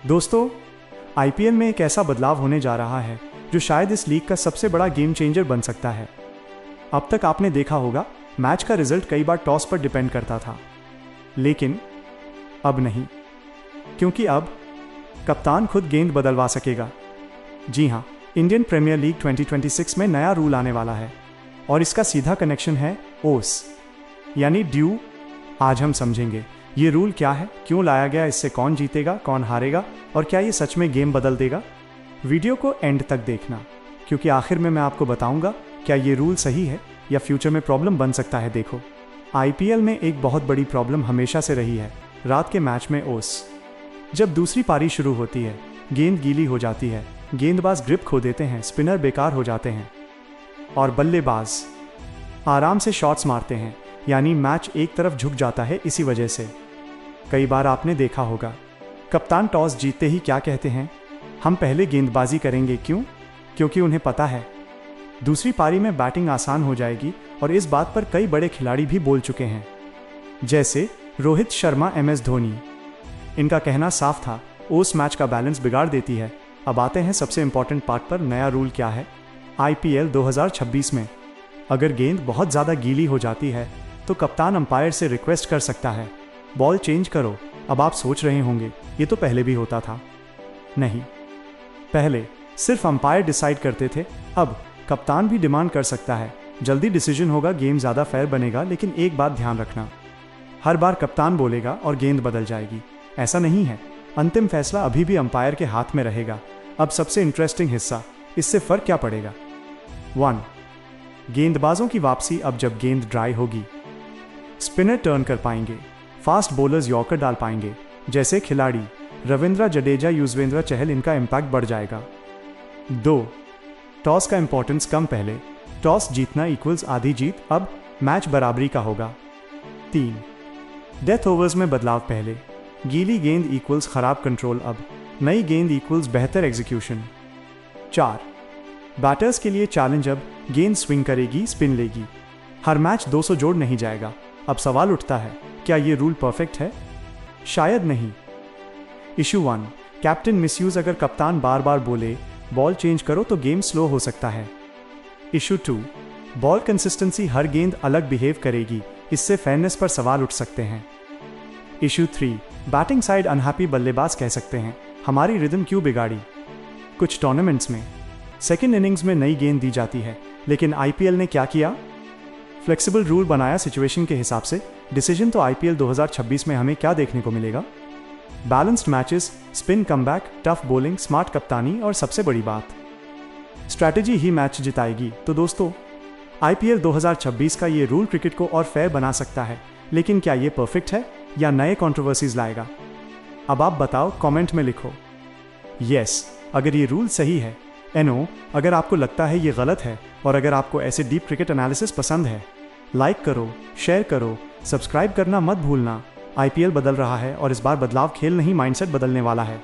दोस्तों, आईपीएल में एक ऐसा बदलाव होने जा रहा है जो शायद इस लीग का सबसे बड़ा गेम चेंजर बन सकता है। अब तक आपने देखा होगा मैच का रिजल्ट कई बार टॉस पर डिपेंड करता था, लेकिन अब नहीं, क्योंकि अब कप्तान खुद गेंद बदलवा सकेगा। जी हाँ, इंडियन प्रीमियर लीग 2026 में नया रूल आने वाला है और इसका सीधा कनेक्शन है ओस यानी ड्यू। आज हम समझेंगे ये रूल क्या है, क्यों लाया गया, इससे कौन जीतेगा, कौन हारेगा और क्या ये सच में गेम बदल देगा। वीडियो को एंड तक देखना, क्योंकि आखिर में मैं आपको बताऊंगा क्या ये रूल सही है या फ्यूचर में प्रॉब्लम बन सकता है। देखो, आईपीएल में एक बहुत बड़ी प्रॉब्लम हमेशा से रही है रात के मैच में ओस। जब दूसरी पारी शुरू होती है, गेंद गीली हो जाती है, गेंदबाज ग्रिप खो देते हैं, स्पिनर बेकार हो जाते हैं और बल्लेबाज आराम से शॉट्स मारते हैं, यानी मैच एक तरफ झुक जाता है। इसी वजह से कई बार आपने देखा होगा कप्तान टॉस जीतते ही क्या कहते हैं, हम पहले गेंदबाजी करेंगे। क्यों? क्योंकि उन्हें पता है दूसरी पारी में बैटिंग आसान हो जाएगी। और इस बात पर कई बड़े खिलाड़ी भी बोल चुके हैं, जैसे रोहित शर्मा, MS धोनी। इनका कहना साफ था, ओस मैच का बैलेंस बिगाड़ देती है। अब आते हैं सबसे इंपॉर्टेंट पार्ट पर। नया रूल क्या है आईपीएल 2026 में? अगर गेंद बहुत ज़्यादा गीली हो जाती है तो कप्तान अंपायर से रिक्वेस्ट कर सकता है, बॉल चेंज करो। अब आप सोच रहे होंगे ये तो पहले भी होता था। नहीं, पहले सिर्फ अंपायर डिसाइड करते थे, अब कप्तान भी डिमांड कर सकता है। जल्दी डिसीजन होगा, गेम ज़्यादा फेयर बनेगा। लेकिन एक बात ध्यान रखना, हर बार कप्तान बोलेगा और गेंद बदल जाएगी, ऐसा नहीं है। अंतिम फैसला अभी भी अंपायर के हाथ में रहेगा। अब सबसे इंटरेस्टिंग हिस्सा, इससे फर्क क्या पड़ेगा? 1. गेंदबाजों की वापसी। अब जब गेंद ड्राई होगी, स्पिनर टर्न कर पाएंगे, फास्ट बॉलर्स यॉर्कर डाल पाएंगे, जैसे खिलाड़ी रविंद्र जडेजा, युजवेंद्र चहल। इनका इम्पैक्ट बढ़ जाएगा। 2. टॉस का इंपॉर्टेंस कम। पहले टॉस जीतना इक्वल्स आधी जीत, अब मैच बराबरी का होगा। 3. डेथ ओवर्स में बदलाव। पहले गीली गेंद इक्वल्स खराब कंट्रोल, अब नई गेंद इक्वल्स बेहतर एग्जीक्यूशन। 4. बैटर्स के लिए चैलेंज। अब गेंद स्विंग करेगी, स्पिन लेगी, हर मैच 200 जोड़ नहीं जाएगा। अब सवाल उठता है, क्या ये रूल परफेक्ट है? शायद नहीं। Issue 1, captain misuse. अगर कप्तान बार बार बोले बॉल चेंज करो तो गेम स्लो हो सकता है। Issue 2, ball consistency. हर गेंद अलग बिहेव करेगी, इससे फेयरनेस पर सवाल उठ सकते हैं। Issue 3, batting side unhappy. बल्लेबाज कह सकते हैं, हमारी रिदम क्यों बिगाड़ी। कुछ टूर्नामेंट्स में सेकेंड इनिंग्स में नई गेंद दी जाती है, लेकिन आईपीएल ने क्या किया? फ्लेक्सिबल रूल बनाया सिचुएशन के हिसाब से। डिसीजन तो आईपीएल 2026 में हमें क्या देखने को मिलेगा? Balanced matches, spin comeback, tough bowling, smart कप्तानी और सबसे बड़ी बात, स्ट्रैटेजी ही मैच जिताएगी। तो दोस्तों, आईपीएल 2026 का ये रूल क्रिकेट को और फेयर बना सकता है, लेकिन क्या ये परफेक्ट है या नए कंट्रोवर्सीज लाएगा? अब आप बताओ, कमेंट में लिखो यस अगर ये रूल सही है, नो अगर आपको लगता है ये गलत है। और अगर आपको ऐसे डीप क्रिकेट एनालिसिस पसंद है, लाइक करो, शेयर करो, सब्सक्राइब करना मत भूलना। आईपीएल बदल रहा है और इस बार बदलाव खेल नहीं, माइंडसेट बदलने वाला है।